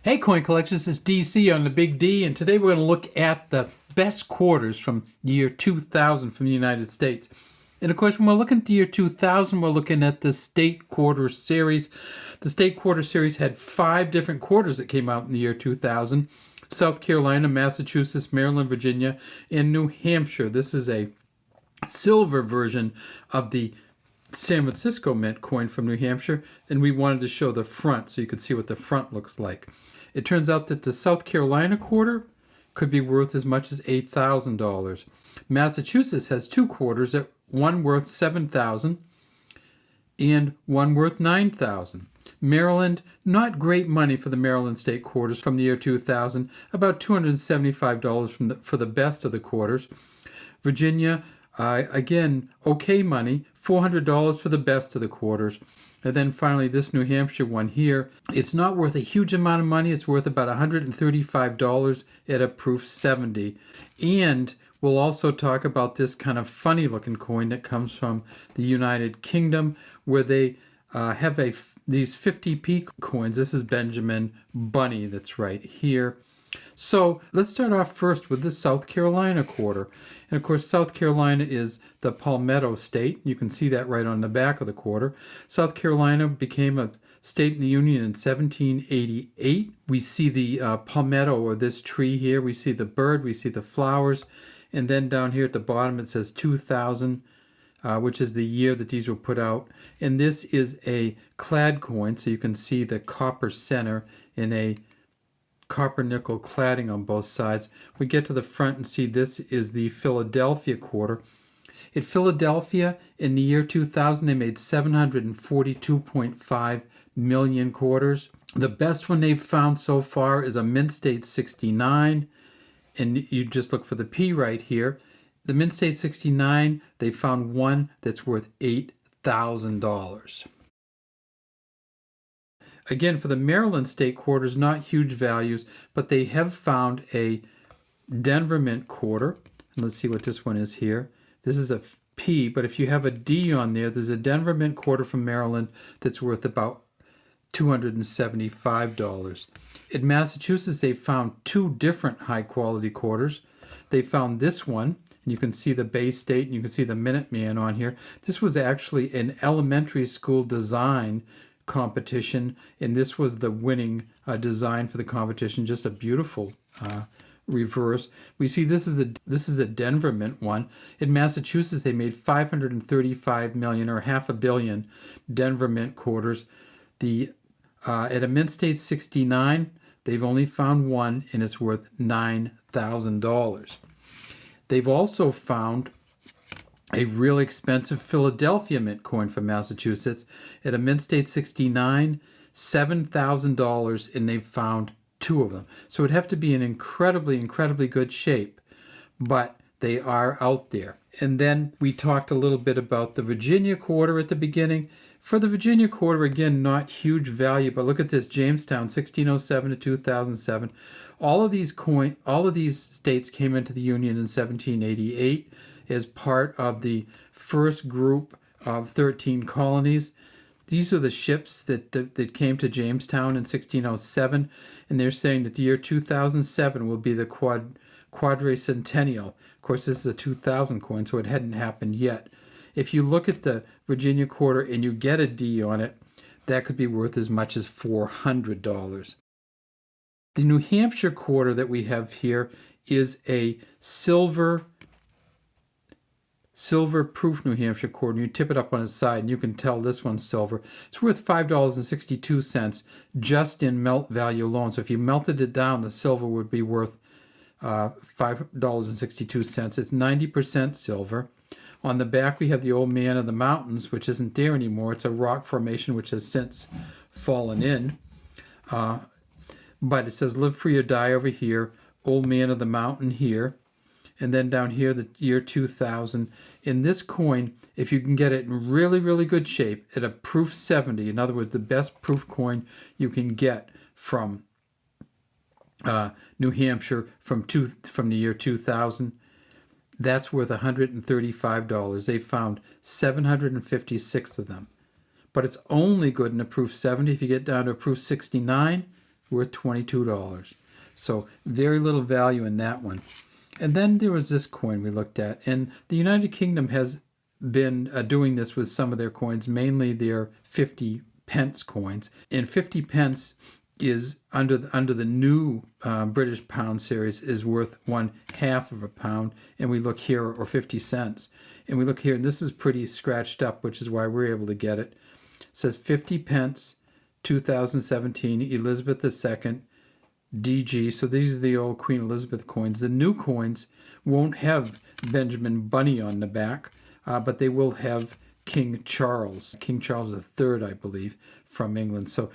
Hey coin collectors, it's DC on the Big D, and today we're going to look at the best quarters from the year 2000 from the United States. And of course, when we're looking at the year 2000, we're looking at the State Quarter Series. The State Quarter Series had 5 different quarters that came out in the year 2000. South Carolina, Massachusetts, Maryland, Virginia, and New Hampshire. This is a silver version of the San Francisco Mint coin from New Hampshire, and we wanted to show the front so you could see what the front looks like. It turns out that the South Carolina quarter could be worth as much as $8,000. Massachusetts has 2 quarters, one worth $7,000 and one worth $9,000. Maryland, not great money for the Maryland state quarters from the year 2000, about $275 for the best of the quarters. Virginia, again, okay money, $400 for the best of the quarters. And then finally, this New Hampshire one here, it's not worth a huge amount of money. It's worth about $135 at a proof 70. And we'll also talk about this kind of funny looking coin that comes from the United Kingdom, where they have these 50p coins. This is Benjamin Bunny that's right here. So let's start off first with the South Carolina quarter. And of course, South Carolina is the Palmetto state. You can see that right on the back of the quarter. South Carolina became a state in the Union in 1788. We see the palmetto, or this tree here. We see the bird, we see the flowers. And then down here at the bottom it says 2000, which is the year that these were put out. And this is a clad coin, so you can see the copper center in a copper nickel cladding on both sides. We get to the front and see this is the Philadelphia quarter. At Philadelphia in the year 2000, they made 742.5 million quarters. The best one they've found so far is a Mint State 69, and you just look for the P right here. The Mint State 69, they found one that's worth $8,000. Again, for the Maryland state quarters, not huge values, but they have found a Denver Mint quarter. And let's see what this one is here. This is a P, but if you have a D on there, there's a Denver Mint quarter from Maryland that's worth about $275. In Massachusetts, they found 2 different high-quality quarters. They found this one, and you can see the Bay State, and you can see the Minuteman on here. This was actually an elementary school design competition, and this was the winning design for the competition. Just a beautiful reverse. We see this is a Denver Mint one. In Massachusetts, they made 535 million, or half a billion, Denver Mint quarters. At a Mint State 69, they've only found one, and it's worth $9,000. They've also found a really expensive Philadelphia Mint coin from Massachusetts at a Mint State 69, $7,000, and they've found 2 of them. So it'd have to be in incredibly, incredibly good shape, but they are out there. And then we talked a little bit about the Virginia quarter at the beginning. For the Virginia quarter, again, not huge value, but look at this, Jamestown, 1607 to 2007. All of these states came into the Union in 1788 as part of the first group of 13 colonies. These are the ships that came to Jamestown in 1607, and they're saying that the year 2007 will be the quadricentennial. Of course, this is a 2000 coin, so it hadn't happened yet. If you look at the Virginia quarter and you get a D on it, that could be worth as much as $400. The New Hampshire quarter that we have here is a silver proof New Hampshire quarter. You tip it up on its side and you can tell this one's silver. It's worth $5.62 just in melt value alone. So if you melted it down, the silver would be worth $5.62. It's 90% silver. On the back, we have the Old Man of the Mountains, which isn't there anymore. It's a rock formation which has since fallen in. But it says, live free or die over here, Old Man of the Mountain here. And then down here, the year 2000. In this coin, if you can get it in really, really good shape at a proof 70, in other words, the best proof coin you can get from New Hampshire from the year 2000, that's worth $135. They found 756 of them. But it's only good in a proof 70. If you get down to a proof 69, worth $22. So very little value in that one. And then there was this coin we looked at. And the United Kingdom has been doing this with some of their coins, mainly their 50 pence coins. And 50 pence is under the new British pound series is worth 1/2 of a pound. And we look here, or 50 cents. And we look here, and this is pretty scratched up, which is why we're able to get it. It says 50 pence, 2017, Elizabeth II, DG. So these are the old Queen Elizabeth coins. The new coins won't have Benjamin Bunny on the back, but they will have King Charles III, I believe, from England. So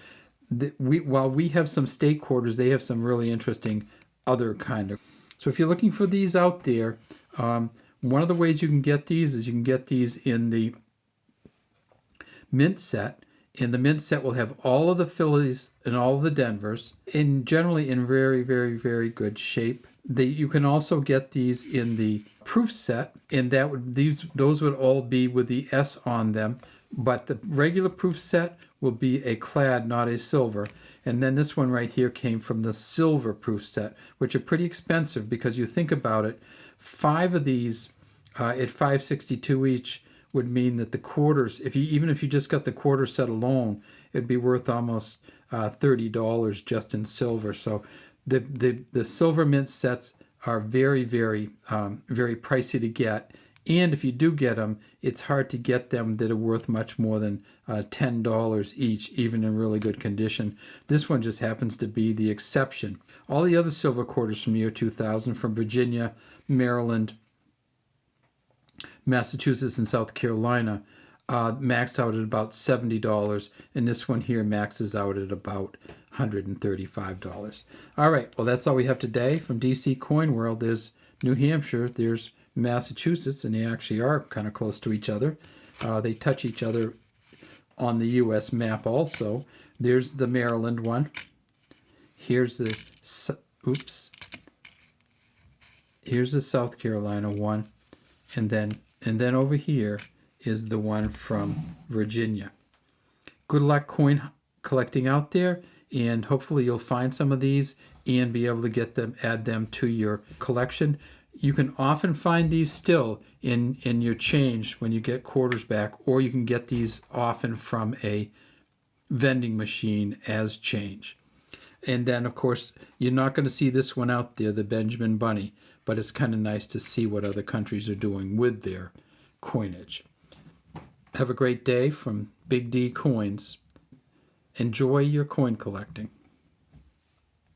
while we have some state quarters, they have some really interesting other kind of. So if you're looking for these out there, one of the ways you can get these is you can get these in the mint set. And the mint set will have all of the Phillies and all of the Denvers, and generally in very, very, very good shape. You can also get these in the proof set, and those would all be with the S on them. But the regular proof set will be a clad, not a silver. And then this one right here came from the silver proof set, which are pretty expensive because you think about it, 5 of these at $5.62 each would mean that the quarters, even if you just got the quarter set alone, it'd be worth almost $30 just in silver. So the silver mint sets are very, very, very pricey to get. And if you do get them, it's hard to get them that are worth much more than $10 each, even in really good condition. This one just happens to be the exception. All the other silver quarters from the year 2000 from Virginia, Maryland, Massachusetts, and South Carolina maxed out at about $70, and this one here maxes out at about $135. All right, well, that's all we have today from DC Coin World. There's New Hampshire, there's Massachusetts, and they actually are kind of close to each other. They touch each other on the U.S. map also. There's the Maryland one. Here's the here's the South Carolina one, and then over here is the one from Virginia. Good luck coin collecting out there, and hopefully you'll find some of these and be able to add them to your collection. You can often find these still in your change when you get quarters back, or you can get these often from a vending machine as change. And then, of course, you're not going to see this one out there, the Benjamin Bunny, but it's kind of nice to see what other countries are doing with their coinage. Have a great day from Big D Coins. Enjoy your coin collecting.